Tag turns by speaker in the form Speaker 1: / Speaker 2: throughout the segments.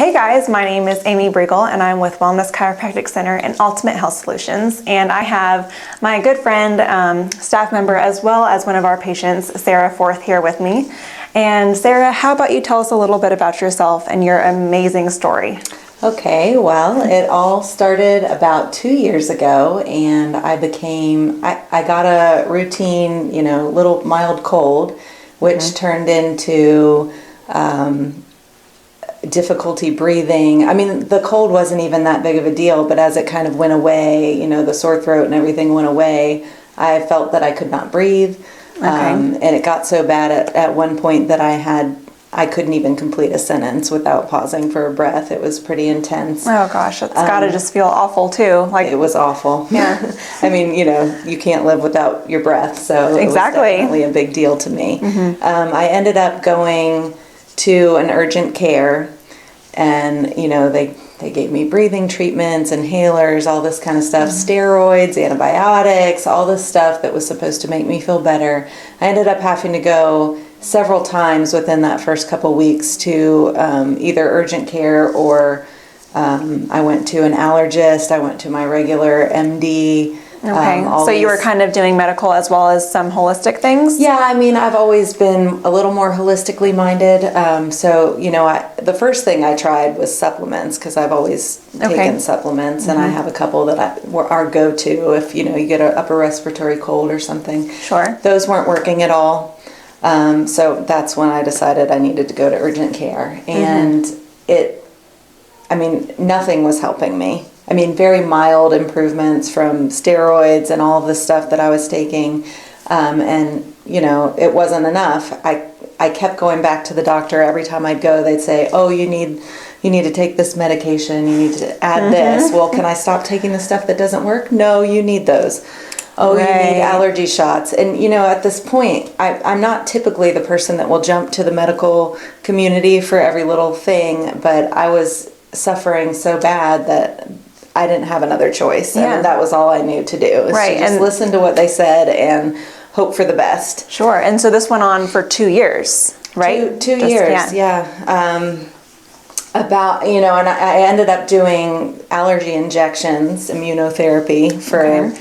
Speaker 1: Hey guys, my name is Amy Briegel and I'm with Wellness Chiropractic Center and Ultimate Health Solutions, and I have my good friend, staff member, as well as one of our patients, Sarah Forth, here with me. And Sarah, how about you tell us a little bit about yourself and your amazing story?
Speaker 2: Okay, well, it all started about 2 years ago, and I got a routine, little mild cold, which turned into difficulty breathing. I mean, the cold wasn't even that big of a deal, but as it kind of went away, the sore throat and everything went away, I felt that I could not breathe.
Speaker 1: Okay.
Speaker 2: And it got so bad at one point that I couldn't even complete a sentence without pausing for a breath. It was pretty intense.
Speaker 1: Oh gosh, it's gotta just feel awful too.
Speaker 2: It was awful.
Speaker 1: Yeah.
Speaker 2: I mean, you can't live without your breath, so
Speaker 1: Exactly.
Speaker 2: It was definitely a big deal to me.
Speaker 1: Mm-hmm.
Speaker 2: I ended up going to an urgent care, and they gave me breathing treatments, inhalers, all this kind of stuff, steroids, antibiotics, all this stuff that was supposed to make me feel better. I ended up having to go several times within that first couple weeks to either urgent care or I went to an allergist. I went to my regular MD.
Speaker 1: Okay, so you were kind of doing medical as well as some holistic things?
Speaker 2: Yeah, I mean, I've always been a little more holistically minded. The first thing I tried was supplements, because I've always taken supplements, and I have a couple that are go-to if, you get an upper respiratory cold or something.
Speaker 1: Sure.
Speaker 2: Those weren't working at all. So that's when I decided I needed to go to urgent care. And nothing was helping me. I mean, very mild improvements from steroids and all of the stuff that I was taking. It wasn't enough. I kept going back to the doctor. Every time I'd go, they'd say, oh, you need to take this medication. You need to add this. Well, can I stop taking the stuff that doesn't work? No, you need those. Oh, right. You need allergy shots. And, at this point, I'm not typically the person that will jump to the medical community for every little thing, but I was suffering so bad that I didn't have another choice.
Speaker 1: Yeah.
Speaker 2: And that was all I knew to do, was to just listen to what they said and hope for the best.
Speaker 1: Sure. And so this went on for 2 years, right?
Speaker 2: Two years, yeah. And I ended up doing allergy injections, immunotherapy for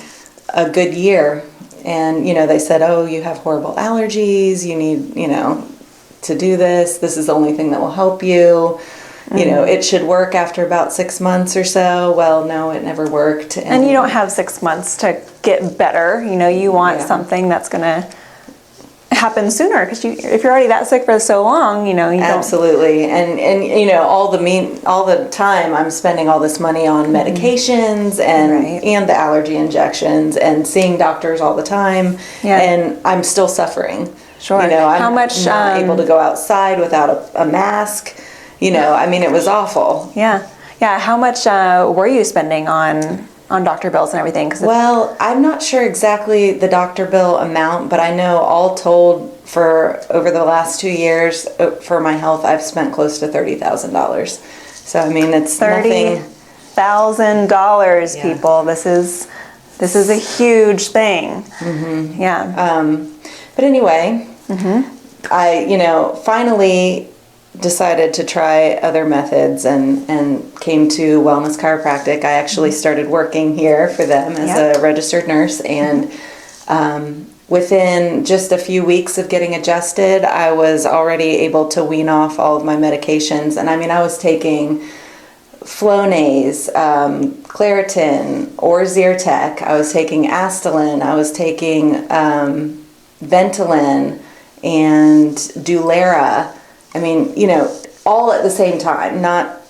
Speaker 2: a good year. And, they said, oh, you have horrible allergies. You need, to do this. This is the only thing that will help you. It should work after about 6 months or so. Well, no, it never worked.
Speaker 1: And you don't have 6 months to get better. You want something that's going to happen sooner, because if you're already that sick for so long, you
Speaker 2: Absolutely. And all the time I'm spending all this money on medications and the allergy injections and seeing doctors all the time, and I'm still suffering.
Speaker 1: Sure.
Speaker 2: I'm not able to go outside without a mask. It was awful.
Speaker 1: Yeah. How much were you spending on doctor bills and everything?
Speaker 2: Well, I'm not sure exactly the doctor bill amount, but I know all told for over the last 2 years for my health, I've spent close to $30,000. So it's
Speaker 1: $30,000, people. This is a huge thing.
Speaker 2: Mm-hmm.
Speaker 1: Yeah.
Speaker 2: But anyway, I finally decided to try other methods and came to Wellness Chiropractic. I actually started working here for them as a registered nurse, and within just a few weeks of getting adjusted, I was already able to wean off all of my medications. And I was taking Flonase, Claritin, or Zyrtec. I was taking Astelin. I was taking Ventolin and Dulera. All at the same time, not,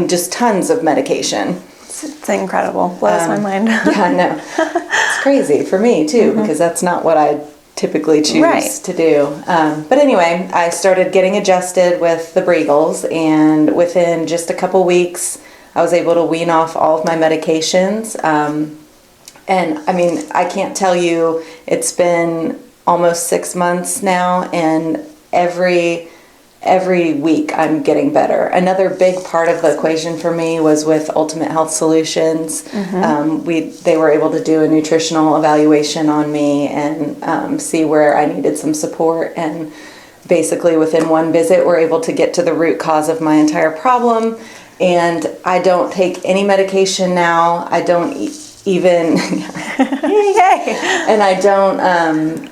Speaker 2: just tons of medication.
Speaker 1: It's incredible. Blows my mind.
Speaker 2: Yeah, I know. It's crazy for me, too, because that's not what I typically choose to do. But anyway, I started getting adjusted with the Briegels, and within just a couple weeks, I was able to wean off all of my medications. And, I can't tell you, it's been almost 6 months now, and every week I'm getting better. Another big part of the equation for me was with Ultimate Health Solutions. They were able to do a nutritional evaluation on me and see where I needed some support, and basically within one visit, we're able to get to the root cause of my entire problem. And I don't take any medication now. I don't even,
Speaker 1: Yay!
Speaker 2: and I don't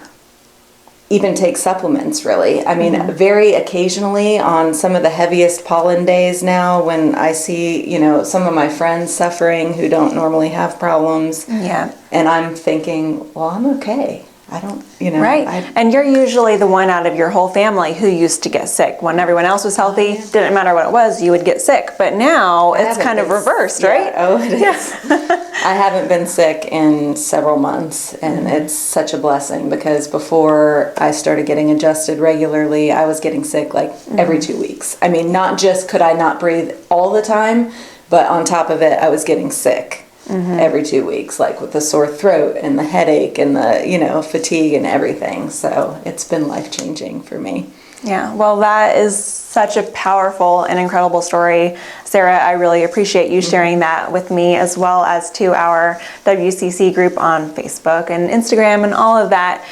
Speaker 2: even take supplements, really. I mean, very occasionally on some of the heaviest pollen days now, when I see, you know, some of my friends suffering who don't normally have problems.
Speaker 1: Yeah.
Speaker 2: And I'm thinking, well, I'm okay. I don't, you know.
Speaker 1: Right. And you're usually the one out of your whole family who used to get sick. When everyone else was healthy, didn't matter what it was, you would get sick. But now it's kind of reversed, right?
Speaker 2: Oh, it is. I haven't been sick in several months, and it's such a blessing, because before I started getting adjusted regularly, I was getting sick like every 2 weeks. I mean, not just could I not breathe all the time, but on top of it, I was getting sick. Every 2 weeks, like with the sore throat and the headache and the, you know, fatigue and everything. So it's been life-changing for me.
Speaker 1: Yeah, well, that is such a powerful and incredible story, Sarah. I really appreciate you sharing that with me, as well as to our WCC group on Facebook and Instagram and all of that.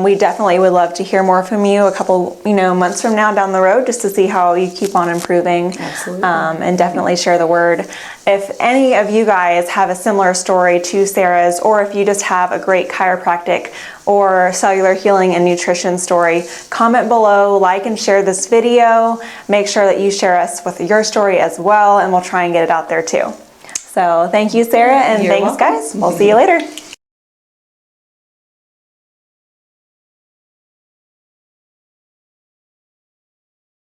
Speaker 1: We definitely would love to hear more from you a couple, months from now down the road, just to see how you keep on improving.
Speaker 2: Absolutely.
Speaker 1: And definitely share the word. If any of you guys have a similar story to Sarah's, or if you just have a great chiropractic or cellular healing and nutrition story, comment below, like and share this video. Make sure that you share us with your story as well, and we'll try and get it out there too. So thank you, Sarah, and
Speaker 2: You're
Speaker 1: thanks,
Speaker 2: welcome.
Speaker 1: guys. We'll see you later.